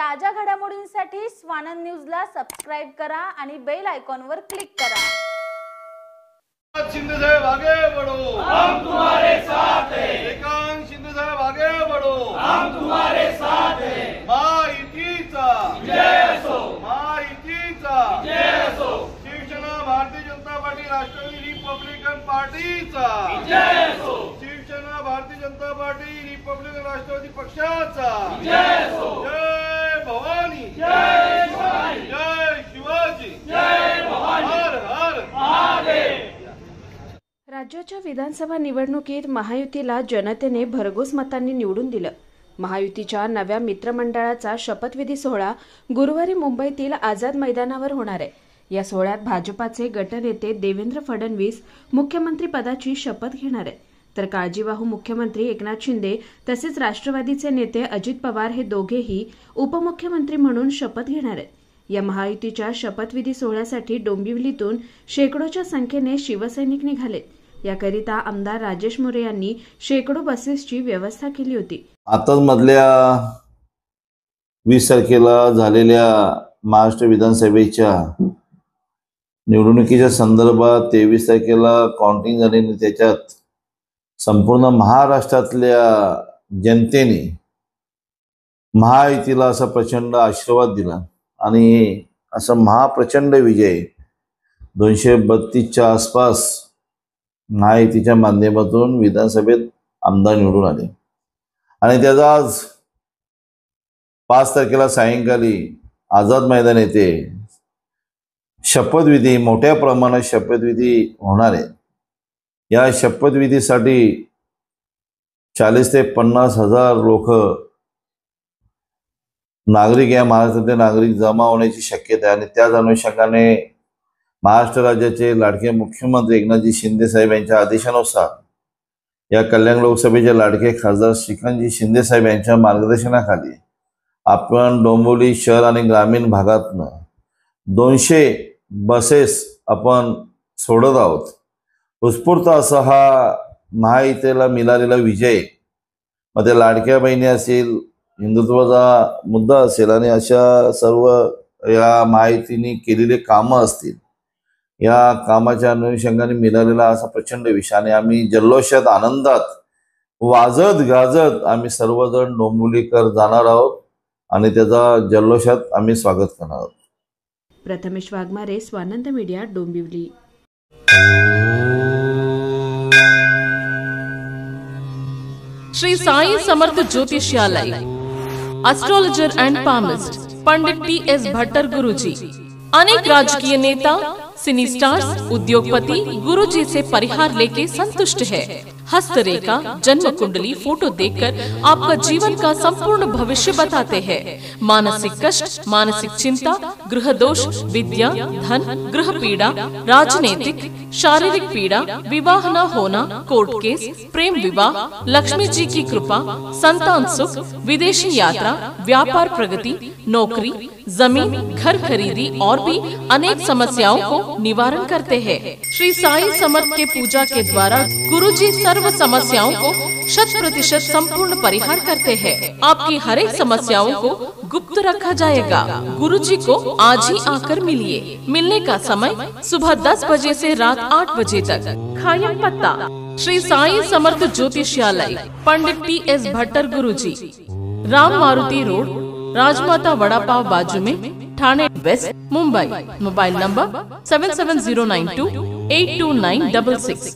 ताज्या घडामोडींसाठी स्वानंद न्यूजला सबस्क्राइब करा आणि बेल आयकॉनवर क्लिक करा। शिंदे साहब आगे बढ़ो, हम तुम्हारे साथ हैं। एकांत शिंदे साहब आगे बढ़ो, हम तुम्हारे साथ हैं। महायुतीचा जय असो, महायुतीचा जय असो। शिवसेना भारतीय जनता पार्टी राष्ट्रवादी रिपब्लिकन पार्टीचा जय असो, शिवसेना भारतीय जनता पार्टी रिपब्लिकन राष्ट्रवादी पक्षाचा जय असो। जय भवानी, जय शिवाजी, जय शिवाजी, जय भवानी, हर हर महादेव। राज्याच्या विधानसभा निवडणुकीत महायुतीला जनतेने भरघोस मतांनी निवडून दिलं। महायुतीच्या नव्या मित्रमंडळाचा शपथविधी सोहळा गुरुवारी मुंबईतील आझाद मैदानावर होणार आहे। या सोहळ्यात भाजपाचे गटनेते देवेंद्र फडणवीस मुख्यमंत्री पदाची शपथ घेणार आहेत, तर काळजीवाहू मुख्यमंत्री एकनाथ शिंदे तसेच राष्ट्रवादीचे नेते अजित पवार हे दोघेही उपमुख्यमंत्री म्हणून शपथ घेणार आहेत। या महायुतीच्या शपथविधी सोहळ्यासाठी डोंबिवलीतून शेकडोच्या संख्येने शिवसैनिक निघाले। याकरिता आमदार राजेश मोरे यांनी शेकडो बसेसची व्यवस्था केली होती। आताच मधल्या 20 तारखेला झालेल्या महाराष्ट्र विधानसभेच्या निवडणुकीच्या संदर्भात 23 तारखेला काउंटिंग झालेली, त्याच्यात संपूर्ण महाराष्ट्रातल्या जनतेने महायुतीला असा प्रचंड आशीर्वाद दिला आणि असा महाप्रचंड विजय 232च्या आसपास महायुतीच्या माध्यमातून विधानसभेत आमदार निवडून आले। आणि त्याचा आज 5 तारखेला सायंकाळी आझाद मैदान येथे शपथविधी, मोठ्या प्रमाणात शपथविधी होणार आहे। या शपथविधीसाठी 40 ते 50 हजार लोक नागरिक, या महाराष्ट्रातले नागरिक जमा होण्याची शक्यता आहे। आणि त्याच अनुषंगाने महाराष्ट्र राज्याचे लाडके मुख्यमंत्री एकनाथजी शिंदे साहेब यांच्या आदेशानुसार या कल्याण लोकसभेचे लाडके खासदार श्रीकांतजी शिंदे साहेब यांच्या मार्गदर्शनाखाली आपण डोंबिवली शहर आणि ग्रामीण भागातनं 200 बसेस आपण सोडत आहोत। उत्स्फूर्त असा हा महायुतीला मिळालेला विजय, मग ते लाडक्या बहिणी असेल, हिंदुत्वाचा मुद्दा असेल आणि अशा सर्व या महायुतीने केलेले कामं असतील, या कामाच्या अनुषंगाने मिळालेला असा प्रचंड विजय। आणि आम्ही जल्लोषात, आनंदात, वाजत गाजत आम्ही सर्वजण डोंबिवलीकर जाणार आहोत आणि त्याचा जल्लोषात आम्ही स्वागत करणार आहोत। Prathamesh Waghmare, Swanand media, Dombivli. Shri Sai Samarth Jyotishalay, astrologer and palmist Pandit PS Bhattar Guruji. अनेक राजकीय नेता, सिनी स्टार्स, उद्योगपति गुरुजी से परिहार लेके संतुष्ट है। हस्तरेखा, जन्म कुंडली, फोटो देखकर आपका जीवन का संपूर्ण भविष्य बताते हैं। मानसिक कष्ट, मानसिक चिंता, गृह दोष, विद्या, धन, गृह पीड़ा, राजनीतिक, शारीरिक पीड़ा, विवाह न होना, कोर्ट केस, प्रेम विवाह, लक्ष्मी जी की कृपा, संतान सुख, विदेशी यात्रा, व्यापार प्रगति, नौकरी, जमीन, घर खरीदी और भी अनेक समस्याओं को निवारण करते हैं। श्री साई समर्थ के पूजा के द्वारा गुरुजी सर्व समस्याओं को 100% संपूर्ण परिहार करते हैं। आपकी हर एक समस्याओं को गुप्त रखा जाएगा। गुरुजी को आज ही आकर मिलिए। मिलने का समय सुबह 10 बजे से रात 8 बजे तक। खायम पत्ता श्री साई समर्थ ज्योतिषालय, पंडित PS भट्टर गुरुजी, राम मारुति रोड, राजमाता वड़ा पाव बाजू में, Thane west, Mumbai. Mobile number 7709282966।